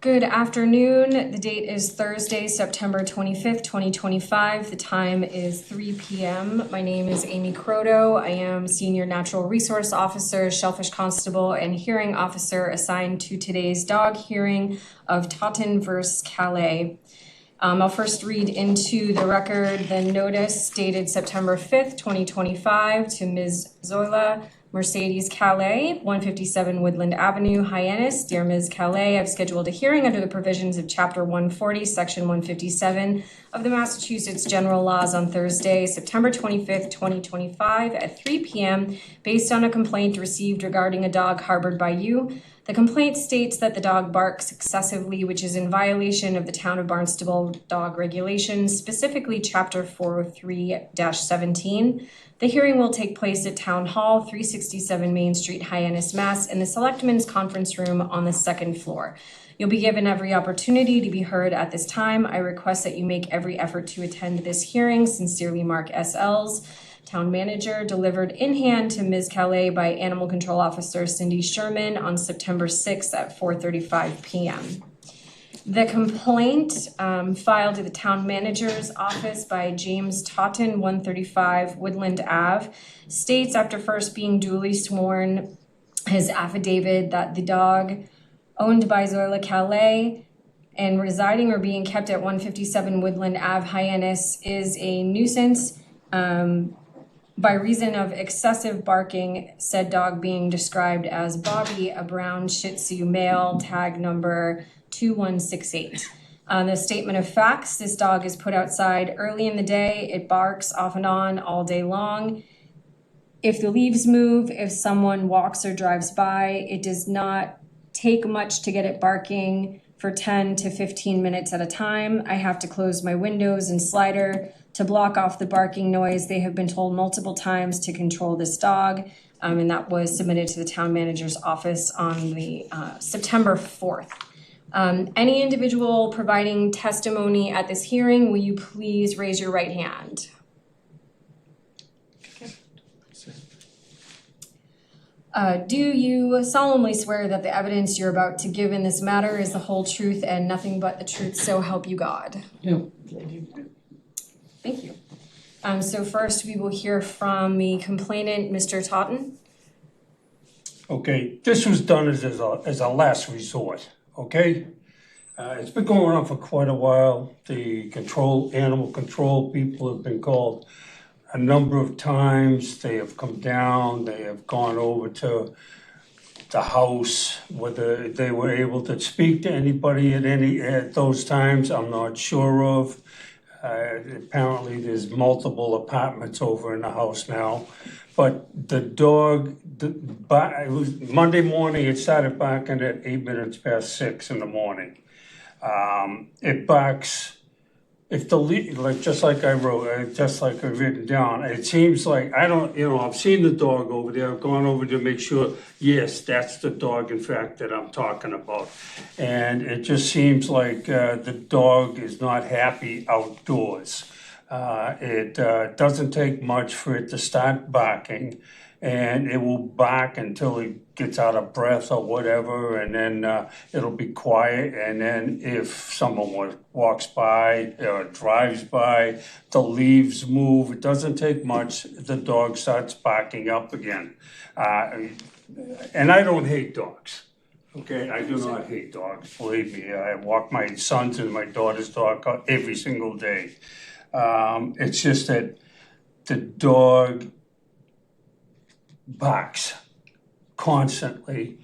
Good afternoon. The date is Thursday, September 25th, 2025. The time is 3 p.m. My name is Amy Croto. I am Senior Natural Resource Officer, Shellfish Constable, and Hearing Officer assigned to today's dog hearing of Totten versus Calle. I'll first read into the record the notice dated September 5th, 2025 to Ms. Zoila Mercedes Calle, 157 Woodland Avenue, Hyannis. Dear Ms. Calle, I've scheduled a hearing under the provisions of Chapter 140, Section 157 of the Massachusetts General Laws on Thursday, September 25th, 2025 at 3 p.m. based on a complaint received regarding a dog harbored by you. The complaint states that the dog barks excessively, which is in violation of the Town of Barnstable dog regulations, specifically Chapter 403-17. The hearing will take place at Town Hall, 367 Main Street, Hyannis, Mass, in the Selectmen's Conference Room on the second floor. You'll be given every opportunity to be heard at this time. I request that you make every effort to attend this hearing. Sincerely, Mark S. Ells, Town Manager, delivered in hand to Ms. Calle by Animal Control Officer Cindy Sherman on September 6th at 4:35 p.m. The complaint filed to the Town Manager's office by James Totten, 135 Woodland Ave, states after first being duly sworn his affidavit that the dog owned by Zoila Calle and residing or being kept at 157 Woodland Ave, Hyannis, is a nuisance by reason of excessive barking, said dog being described as Bobby, a brown Shih Tzu male, tag number 2168. The statement of facts, this dog is put outside early in the day. It barks off and on all day long. If the leaves move, if someone walks or drives by, it does not take much to get it barking for 10 to 15 minutes at a time. I have to close my windows and slider to block off the barking noise. They have been told multiple times to control this dog, and that was submitted to the Town Manager's office on the September 4th. Any individual providing testimony at this hearing, will you please raise your right hand? Do you solemnly swear that the evidence you're about to give in this matter is the whole truth and nothing but the truth, so help you God? Yeah. Thank you. So first we will hear from the complainant, Mr. Totten. Okay, this was done as a last resort, okay? It's been going on for quite a while. The animal control people have been called a number of times. They have come down, they have gone over to the house. Whether they were able to speak to anybody at those times, I'm not sure of. Apparently there's multiple apartments over in the house now. But the dog, it was Monday morning, it started barking at 8 minutes past 6 in the morning. It barks, if the like just like I wrote, just like I've written down, it seems like, I've seen the dog over there. I've gone over to make sure, yes, that's the dog, in fact, that I'm talking about. And it just seems like the dog is not happy outdoors. It doesn't take much for it to start barking, and it will bark until it gets out of breath or whatever, and then it'll be quiet. And then if someone walks by or drives by, the leaves move. It doesn't take much. The dog starts barking up again. And I don't hate dogs. Okay, I do not hate dogs. Believe me, I walk my son's and my daughter's dog every single day. It's just that the dog barks constantly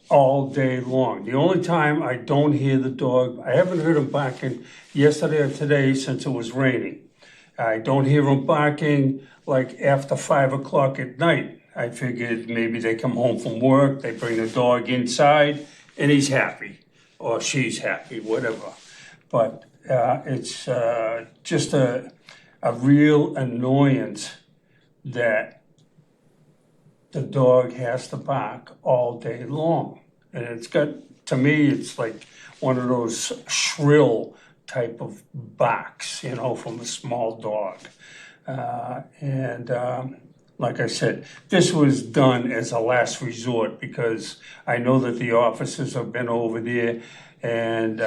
all day long. The only time I don't hear the dog, I haven't heard him barking yesterday or today since it was raining. I don't hear him barking like after 5 o'clock at night. I figured maybe they come home from work, they bring the dog inside, and he's happy, or she's happy, whatever. But it's just a real annoyance that the dog has to bark all day long. And it's got, to me, it's like one of those shrill type of barks, from a small dog. like I said, this was done as a last resort because I know that the officers have been over there and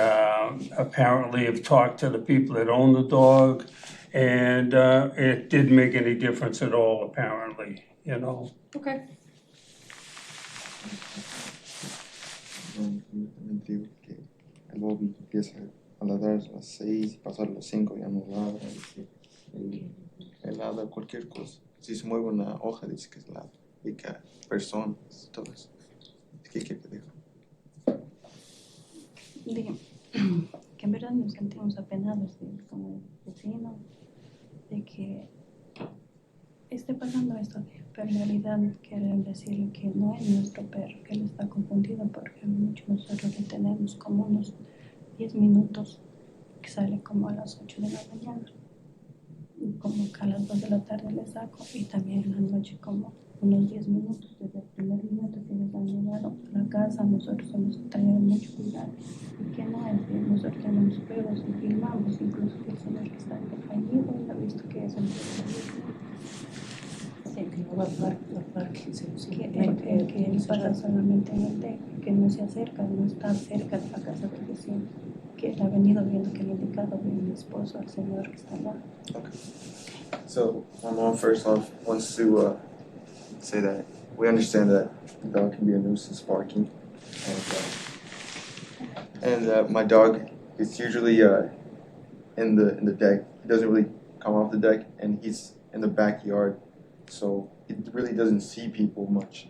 apparently have talked to the people that own the dog, and it didn't make any difference at all, apparently, you know. Okay. Yo también te digo que el Bobby empieza a ladrar a las 6, pasar las 5 ya no ladra, dice, él ladra cualquier cosa. Si se mueve una hoja dice que es ladra, y que personas, todo eso. ¿Qué te digo? Digo, que en verdad nos sentimos apenados como vecinos de que esté pasando esto, pero en realidad quieren decirle que no es nuestro perro, que él está confundido porque mucho nosotros le tenemos como unos 10 minutos que sale como a las 8 de la mañana, y como que a las 2 de la tarde le saco, y también en la noche como unos 10 minutos desde el primer minuto que ellos han llegado a la casa. Nosotros hemos tenido mucho cuidado y que no es bien, nosotros tenemos perros y filmamos, incluso que el señor que está allí ha visto que es un que él pasa solamente en el deck, que no se acerca, no está cerca de la casa del vecino, que él ha venido viendo que le ha indicado de mi esposo al señor que está allá. Okay. So, my mom first off wants to say that we understand that the dog can be a nuisance barking, and my dog is usually in the deck. He doesn't really come off the deck, and he's in the backyard, so he really doesn't see people much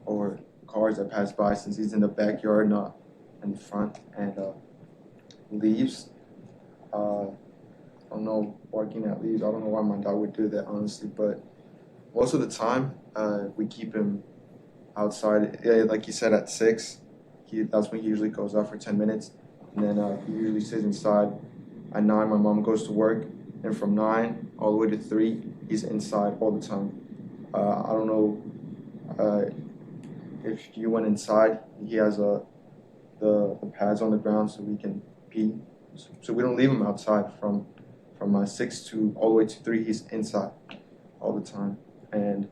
or cars that pass by since he's in the backyard, not in the front, and leaves. I don't know, barking at leaves. I don't know why my dog would do that, honestly, but most of the time, we keep him outside. Yeah, like you said, at 6, that's when he usually goes out for 10 minutes, and then he usually stays inside. At 9, my mom goes to work, and from 9 all the way to 3, he's inside all the time. I don't know if you went inside. He has the pads on the ground so we can pee. So we don't leave him outside from 6 to all the way to 3. He's inside all the time. And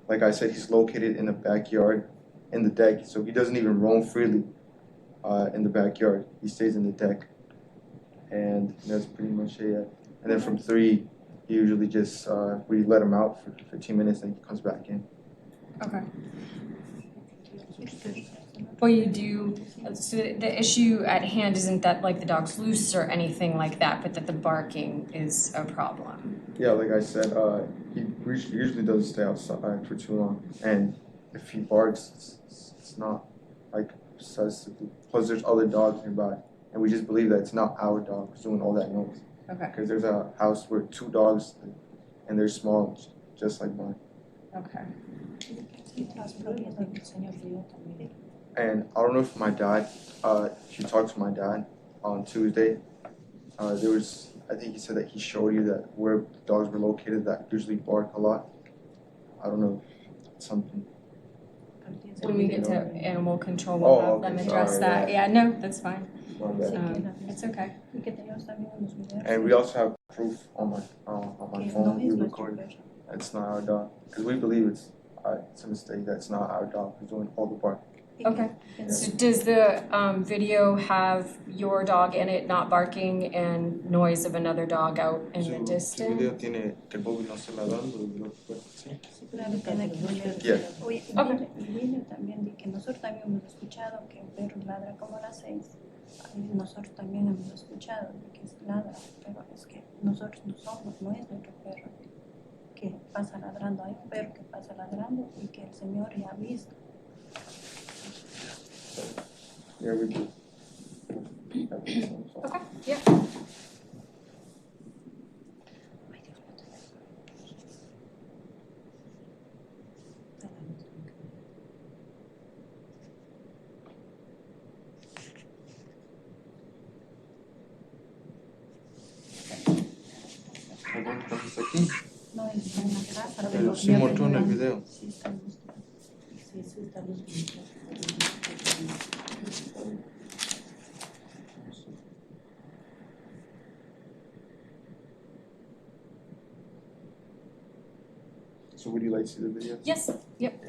like I said, he's located in the backyard, in the deck, so he doesn't even roam freely in the backyard. He stays in the deck, and that's pretty much it. And then from 3, he usually just we let him out for 15 minutes, and he comes back in. Okay. Well, you do, so the issue at hand isn't that like the dog's loose or anything like that, but that the barking is a problem. Yeah, like I said, he usually doesn't stay outside for too long, and if he barks, it's not like obsessively. Plus, there's other dogs nearby, and we just believe that it's not our dog who's doing all that noise. Okay. Because there's a house where 2 dogs, and they're small, just like mine. Okay. And I don't know if my dad, if you talked to my dad on Tuesday, there was, I think he said that he showed you that where the dogs were located that usually bark a lot. I don't know, something. When we get to animal control, Oh, we'll have okay, them address sorry, that. yeah. Yeah, no, that's fine. My bad. It's okay. And we also have proof on my Que phone. no We es nuestro recorded. perro. It's not our dog because we believe it's a mistake. That's not our dog who's doing all the barking. Okay. So does the video have your dog in it not barking and noise of another dog out in the Su distance? video tiene que el Bobby no está ladrando, ¿sí? Claro, tiene que ver. Yeah. Oye, Okay. el video también di que nosotros también hemos escuchado que el perro ladra como a las 6. Y nosotros también hemos escuchado de que ladra, pero es que nosotros no somos, no es nuestro perro que pasa ladrando. Hay un perro que pasa ladrando y que el señor ya ha visto. Yeah, we do. Okay, yeah. ¿Estamos aquí? No, está en la casa. Pero sí mostró en el video. Sí, está mostrando. So would you like to see the video? Yes, yep.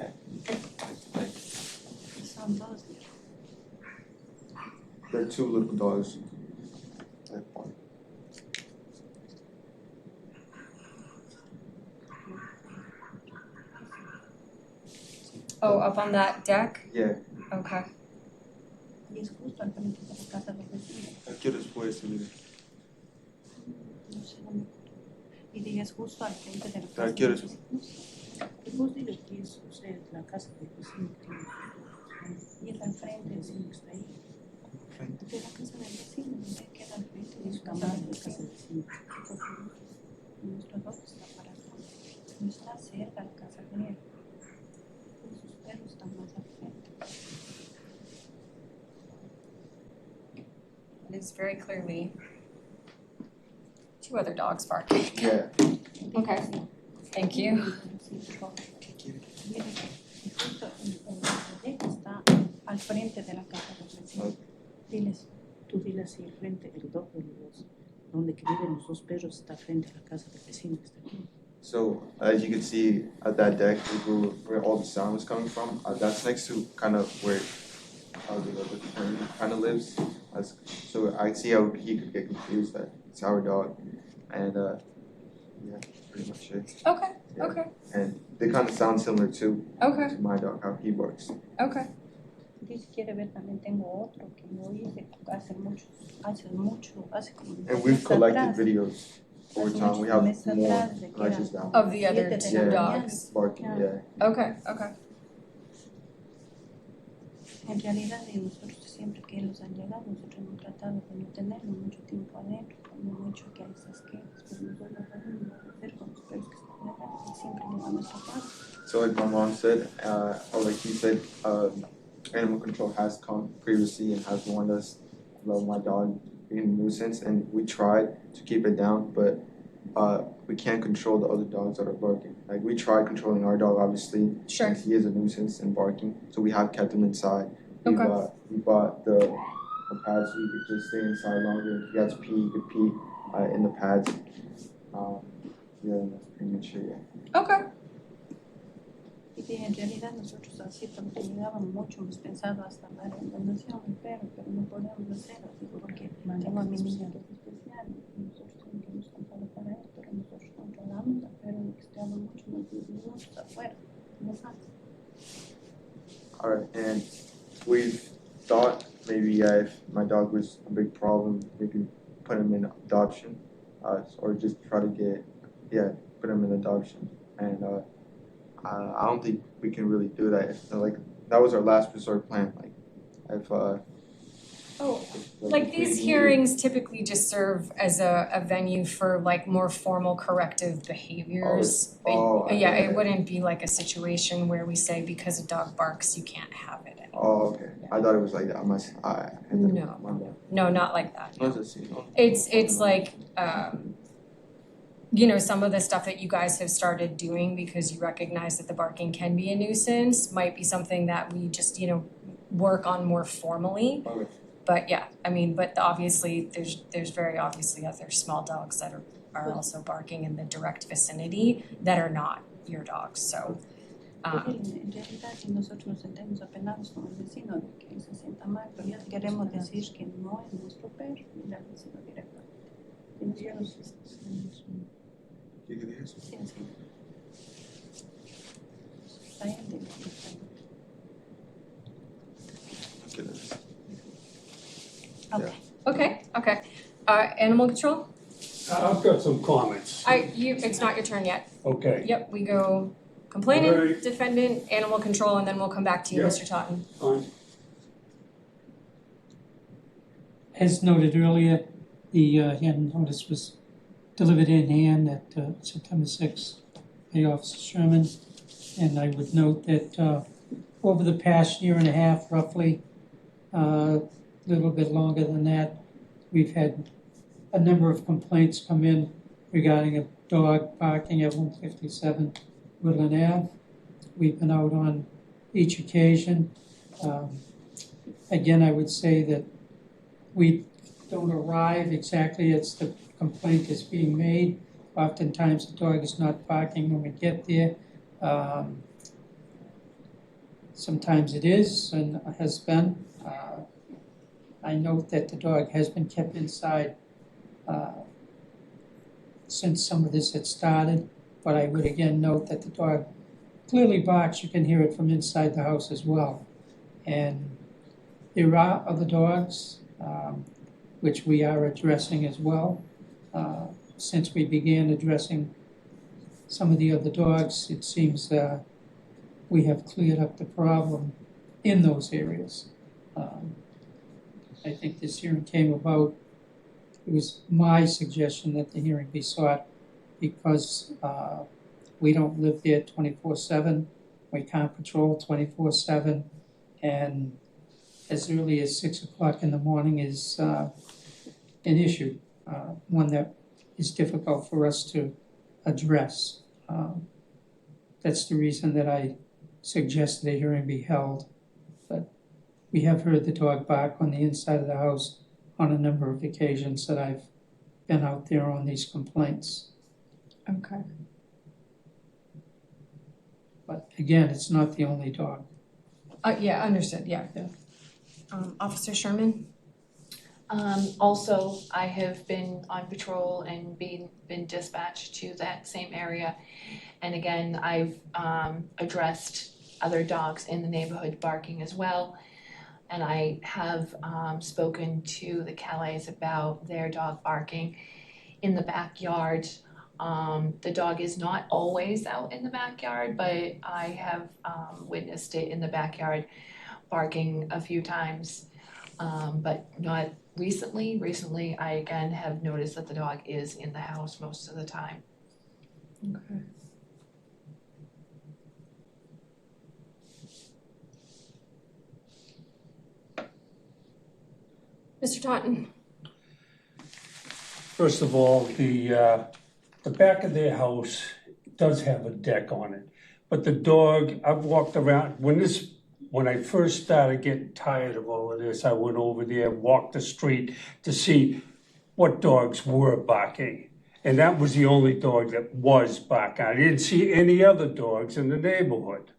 Son dos. They're two little dogs. That bark. Oh, up on that deck? Yeah. Okay. Y es justo al frente de la casa del vecino. ¿A qué horas fue ese video? No sé, no me acuerdo. Y dije, es justo al frente de la ¿A casa qué del horas? vecino. No sé. El bus digo que es, o sea, la casa del vecino Y es al frente el vecino está ahí, de la casa del vecino. ¿Ve? Queda al frente de es su casa mamá del de la casa vecino. del vecino. Nuestro dog está para atrás. No está cerca de la casa de él. Y sus perros están más al frente. It is very clearly two other dogs barking. Yeah. Okay, thank you. Justo el deck está al frente de la casa del vecino. Diles, Tú dile así, el frente, el dog de los, donde que viven los dos perros está frente a la casa del vecino que está aquí. So as you can see at that deck is where all the sound was coming from. That's next to kind of where the friend kind of lives. So I see how he could get confused that it's our dog, and yeah, pretty much it. Okay, Yeah. okay, And they kind of sound similar too okay, to my dog, how he barks. okay. si quiere ver, también tengo otro que yo hice hace como un And we've mes collected atrás. videos over Hace time. We muchos have meses more, atrás de que not era just that one. Of the other 7 de two la mañana. dogs. Barking, Yeah. yeah. Okay, okay. En realidad, y nosotros siempre que ellos han llegado, nosotros hemos tratado de no tenerlos mucho tiempo adentro, como mucho que hay esas quejas, pero nosotros no podemos hacer con los perros que están adentro, y siempre les vamos a tocar. So like my mom said, or like he said, animal control has come previously and has warned us about my dog being a nuisance, and we tried to keep it down, but we can't control the other dogs that are barking. Like we tried controlling our dog, obviously, Sure. since he is a nuisance and barking, so we have kept him inside. Okay. We bought the pads so he could just stay inside longer. If he had to pee, he could pee in the pads. Yeah, that's pretty much it. Yeah. Okay. Y que en realidad nosotros así, porque llegábamos mucho, hemos pensado hasta dar en donación al perro, pero no podemos hacerlo, digo, porque tengo a mi niña que es especial, y nosotros también hemos comprado para él, pero nosotros controlamos al perro y que estamos mucho más 10 minutos afuera, no más. Alright, and we've thought maybe if my dog was a big problem, maybe put him in adoption, or just try to put him in adoption. And I don't think we can really do that. Like that was our last resort plan. Like if Like these hearings typically just serve as a venue for like more formal corrective behaviors. Yeah, it wouldn't be like a situation where we say because a dog barks, you can't have it anymore. Oh, okay. I thought it was like that. No, not like that. No, it's It's like, some of the stuff that you guys have started doing because you recognize that the barking can be a nuisance might be something that we just, work on more formally. Okay. But yeah, but obviously, there's very obviously other small dogs that are also barking in the direct vicinity that are not your dogs, so. En realidad, si nosotros nos sentimos apenados con el vecino de que se sienta mal, pero ya queremos decir que no es nuestro perro, y al vecino directamente. Y nosotros, You can hear sí, sí. Está bien, digo, Okay. Animal control? I've got some comments. It's not your turn yet. Okay. Yep, we go complainant, Alright. defendant, animal control, and then we'll come back to you, Yep. Mr. Totten. Fine. As noted earlier, the hand notice was delivered in hand at September 6th by Officer Sherman. And I would note that over the past year and a half, roughly, a little bit longer than that, we've had a number of complaints come in regarding a dog barking at 157 Woodland Ave. We've been out on each occasion. Again, I would say that we don't arrive exactly as the complaint is being made. Oftentimes, the dog is not barking when we get there. Um, Sometimes it is and has been. I note that the dog has been kept inside since some of this had started, but I would again note that the dog clearly barks. You can hear it from inside the house as well. And there are other dogs, which we are addressing as well. Since we began addressing some of the other dogs, it seems we have cleared up the problem in those areas. I think this hearing came about, it was my suggestion that the hearing be sought because we don't live there 24/7. We can't patrol 24/7. And as early as 6 o'clock in the morning is an issue, one that is difficult for us to address. That's the reason that I suggested a hearing be held. But we have heard the dog bark on the inside of the house on a number of occasions that I've been out there on these complaints. Okay. But again, it's not the only dog. Yeah, understood, yeah. Officer Sherman? Also, I have been on patrol and been dispatched to that same area. And again, I've addressed other dogs in the neighborhood barking as well. And I have spoken to the Calles about their dog barking in the backyard. The dog is not always out in the backyard, but I have witnessed it in the backyard barking a few times, but not recently. Recently, I again have noticed that the dog is in the house most of the time. Okay. Mr. Totten? First of all, the back of their house does have a deck on it. But the dog, I've walked around, when I first started getting tired of all of this, I went over there, walked the street to see what dogs were barking. And that was the only dog that was barking. I didn't see any other dogs in the neighborhood.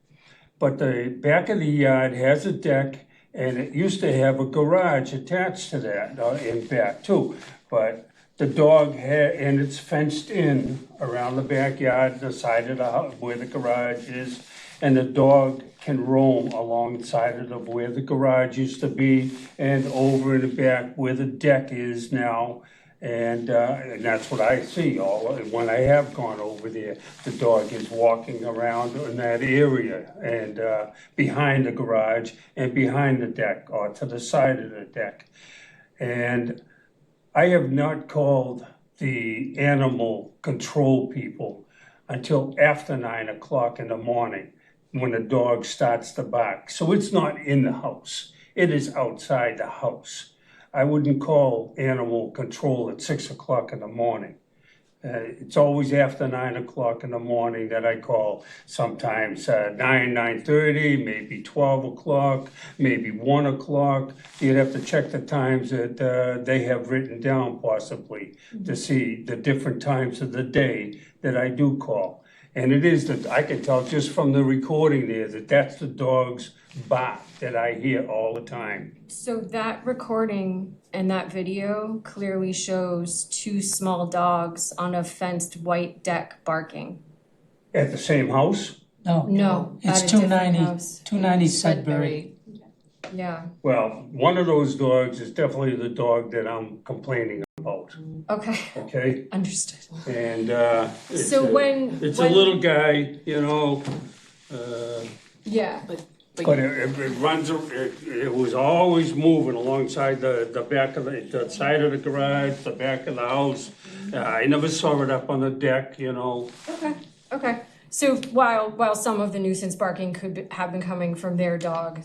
But the back of the yard has a deck, and it used to have a garage attached to that, in back too. But the dog and it's fenced in around the backyard, the side of the house where the garage is. And the dog can roam alongside of where the garage used to be and over in the back where the deck is now. And that's what I see when I have gone over there. The dog is walking around in that area and behind the garage and behind the deck or to the side of the deck. And I have not called the animal control people until after 9 o'clock in the morning when the dog starts to bark. So it's not in the house. It is outside the house. I wouldn't call animal control at 6 o'clock in the morning. It's always after 9 o'clock in the morning that I call, sometimes 9:30, maybe 12 o'clock, maybe 1 o'clock. You'd have to check the times that they have written down possibly to see the different times of the day that I do call. And it is that I can tell just from the recording there that that's the dog's bark that I hear all the time. So that recording and that video clearly shows two small dogs on a fenced white deck barking. At the same house? No, It's at a different 290, house. 290 Sudbury. Yeah, Well, one of those dogs is definitely the dog that I'm complaining about, okay, okay? understood. And it's So a- when it's a little guy, you know, yeah, but it runs, it was always moving alongside the back of the side of the garage, the back of the house. I never saw it up on the deck, you know. okay. So while some of the nuisance barking have been coming from their dog,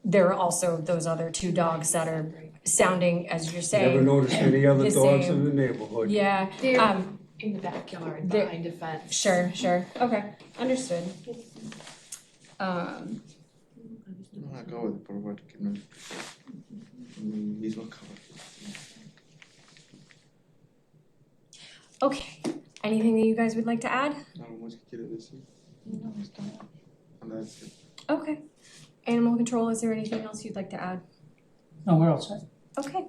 there are also those other two dogs that are sounding, as you're saying. Never noticed any other the dogs same. in the neighborhood. Yeah, They're in the backyard, They're- behind a fence. sure, okay, understood. No la acabo de probar que no. Mismo acabo. Okay, anything that you guys would like to add? ¿Algo más que quiere decir? No, es todo. And that's it. Okay. Animal control, is there anything else you'd like to add? No, we're all set. Okay.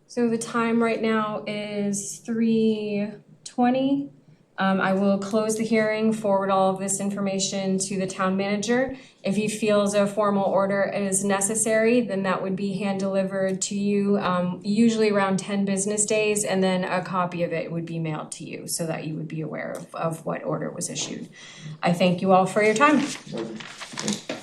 So the time right now is 3:20. I will close the hearing, forward all of this information to the town manager. If he feels a formal order is necessary, then that would be hand delivered to you, usually around 10 business days, and then a copy of it would be mailed to you so that you would be aware of what order was issued. I thank you all for your time. Okay.